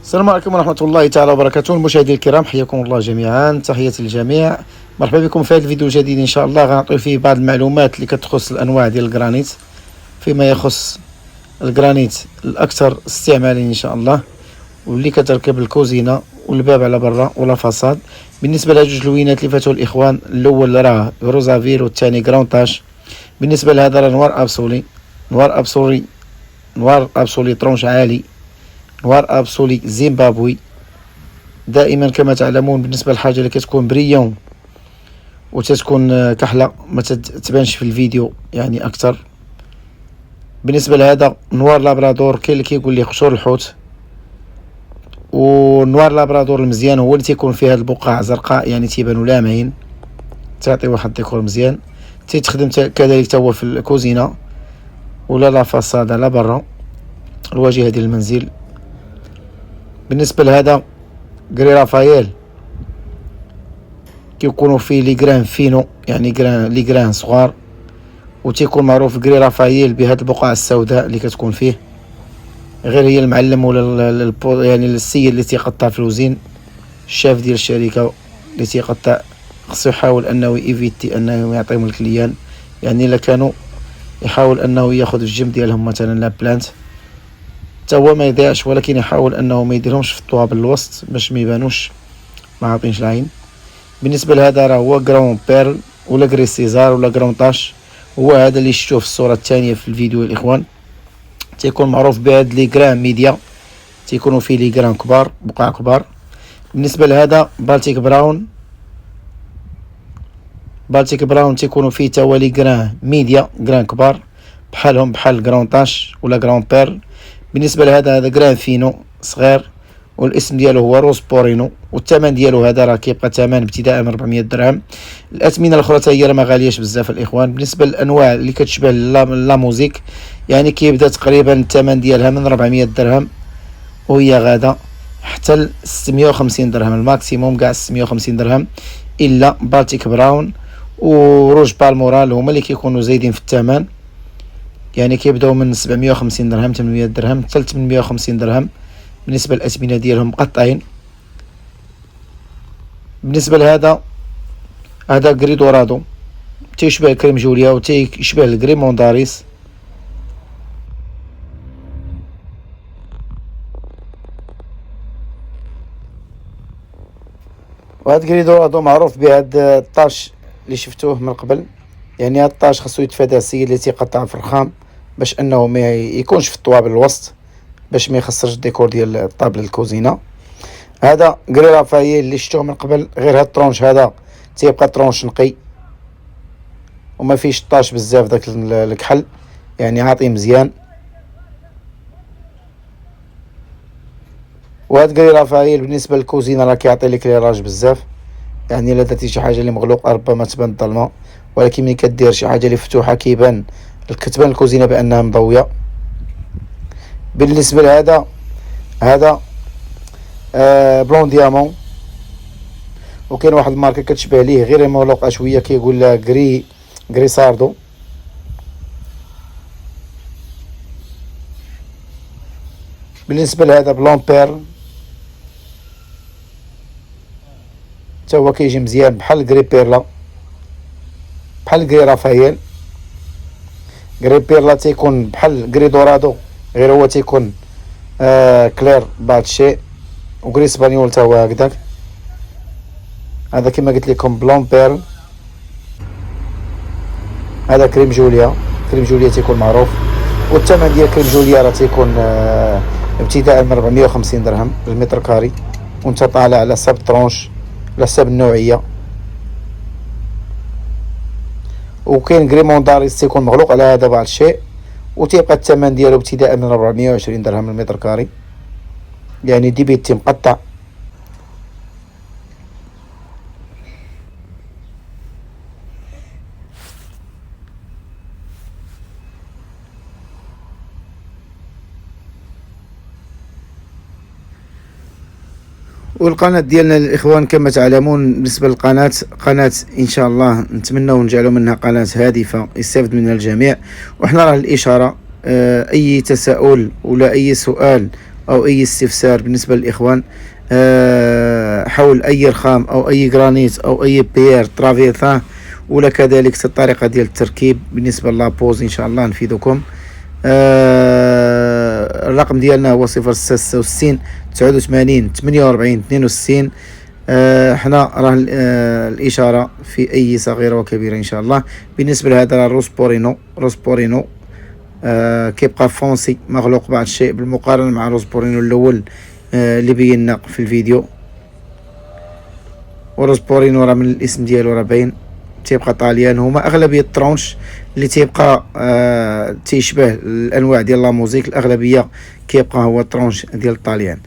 السلام عليكم ورحمة الله تعالى وبركاته. المشاهدين الكرام، حياكم الله جميعا، تحياتي للجميع. مرحبا بكم في هذا الفيديو الجديد. ان شاء الله غنعطيو فيه بعض المعلومات اللي كتخص الانواع ديال الجرانيت، فيما يخص الجرانيت الاكثر استعمالا ان شاء الله، واللي كتركب الكوزينه والباب على برا ولا فاصاد. بالنسبه لهاد جوج لوينات اللي فاتوا الاخوان، الاول راه روزافير والثاني جرانتاش. بالنسبه لهذا راه نوار ابسولي، نوار ابسولي طرونش عالي، نوار ابسولي زيمبابوي. دائما كما تعلمون بالنسبه للحاجه اللي كتكون بريون وتتكون كحله ما تبانش في الفيديو يعني اكثر. بالنسبه لهذا نوار لابرادور، كاين اللي كيقول لي قشور الحوت. ونوار لابرادور المزيان هو اللي تيكون فيه هاد البقع زرقاء، يعني تيبانوا لامعين، تعطي واحد الديكور مزيان. تيتخدم كذلك تا هو في الكوزينه ولا لا فاصاد على برا الواجهه ديال المنزل. بالنسبه لهذا غري رافاييل، كيكونوا فيه لي غران فينو، يعني لي غران صغار، وتيكون معروف غري رافاييل بهاد البقع السوداء اللي كتكون فيه. غير هي المعلم ولا يعني السيد اللي تيقطع في الوزين، الشاف ديال الشركه اللي تيقطع، خصو يحاول انه ايفيتي انه يعطيهم الكليان. يعني الا كانوا يحاول انه ياخذ الجنب ديالهم مثلا لا بلانت، حتى هو ما يضيعش، ولكن يحاول انه ما يديرهمش في الطواب الوسط باش ما يبانوش ما عاطينش العين. بالنسبه لهذا راه هو غرون بيرل ولا غري سيزار ولا غرون طاش، هو هذا اللي شفتوه في الصوره الثانيه في الفيديو الاخوان. تيكون معروف بهاد لي غران ميديا، تيكونوا فيه لي غران كبار، بقع كبار. بالنسبه لهذا بالتيك براون تيكونوا فيه تا هو لي غران ميديا، غران كبار بحالهم بحال غرون طاش ولا غرون بيرل. بالنسبه لهذا هذا غران فينو صغير، والاسم ديالو هو روز بورينو، والثمن ديالو هذا راه كيبقى ثمن ابتداء من 400 درهم. الاثمنه الاخرى حتى هي راه ما غالياش بزاف الاخوان. بالنسبه للانواع اللي كتشبه لا موزيك، يعني كيبدا تقريبا الثمن ديالها من 400 درهم وهي غاده حتى ل 650 درهم، الماكسيموم كاع 650 درهم. الا بالتيك براون وروج بالمورال هما اللي كيكونوا زايدين في الثمن، يعني كيبداو من 750 درهم 800 درهم حتى ل 850 درهم بالنسبه للاثمنه ديالهم مقطعين. بالنسبه لهذا هذا غري دورادو، تيشبه كريم جوليا وتيشبه الكريم مونداريس. وهذا غري دورادو معروف بهاد الطاش اللي شفتوه من قبل، يعني هاد الطاش خاصو يتفادى السيد اللي تيقطع في الرخام باش انه ما يكونش في الطوابل الوسط، باش ما يخسرش الديكور ديال الطابله الكوزينه. هذا غري رافاييل اللي شفتوه من قبل، غير هاد الطرونش هذا تيبقى طرونش نقي وما فيش طاش بزاف داك الكحل، يعني عاطي مزيان. وهاد غري رافاييل بالنسبه للكوزينه راه كيعطي ليكليراج بزاف، يعني الا درتي شي حاجه اللي مغلوقه ربما تبان ظلمه، ولكن ملي كدير شي حاجه اللي مفتوحه كتبان الكوزينه بانها مضويه. بالنسبه لهذا هذا بلون ديامون، وكاين واحد الماركه كتشبه ليه غير مغلوقه شويه كيقول لها غري ساردو. بالنسبه لهذا بلون بيرل حتى هو كيجي مزيان بحال غري بيرلا، بحال غري رافاييل. غري بيرلا تيكون بحال غري دورادو، غير هو تيكون كلير بعض الشيء، وغري اسبانيول تا هو هكذاك. هذا كما قلت لكم بلون بيرل. هذا كريم جوليا تيكون معروف، والثمن ديال كريم جوليا راه تيكون ابتداء من 450 درهم بالمتر كاري، وانت طالع على حساب الطرونش على حساب النوعيه. وكاين غري مونداريس تيكون مغلوق على هذا بعض الشيء، وتيبقى الثمن ديالو ابتداء من 420 درهم المتر كاري، يعني ديبيتي مقطع. والقناه ديالنا الاخوان كما تعلمون، بالنسبه للقناه قناه ان شاء الله نتمنوا نجعلوا منها قناه هادفه يستافد منها الجميع. وحنا راه الاشاره اي تساؤل ولا اي سؤال او اي استفسار بالنسبة للاخوان حول اي رخام او اي جرانيت او اي بيير ترافيرثان، ولا كذلك الطريقة ديال التركيب بالنسبة لابوز ان شاء الله نفيدكم. الرقم ديالنا هو 0666 89 48 62. حنا راه الاشاره في اي صغيره وكبيره ان شاء الله. بالنسبه لهذا روسبورينو كيبقى فونسي مغلوق بعض الشيء بالمقارنه مع روسبورينو الاول اللي بينا في الفيديو. وروسبورينو راه من الاسم ديالو راه باين تيبقى طاليان. هما اغلبيه الترونش اللي تيبقى تيشبه الانواع ديال لا موزيك، الاغلبيه كيبقى هو الترونش ديال الطاليان.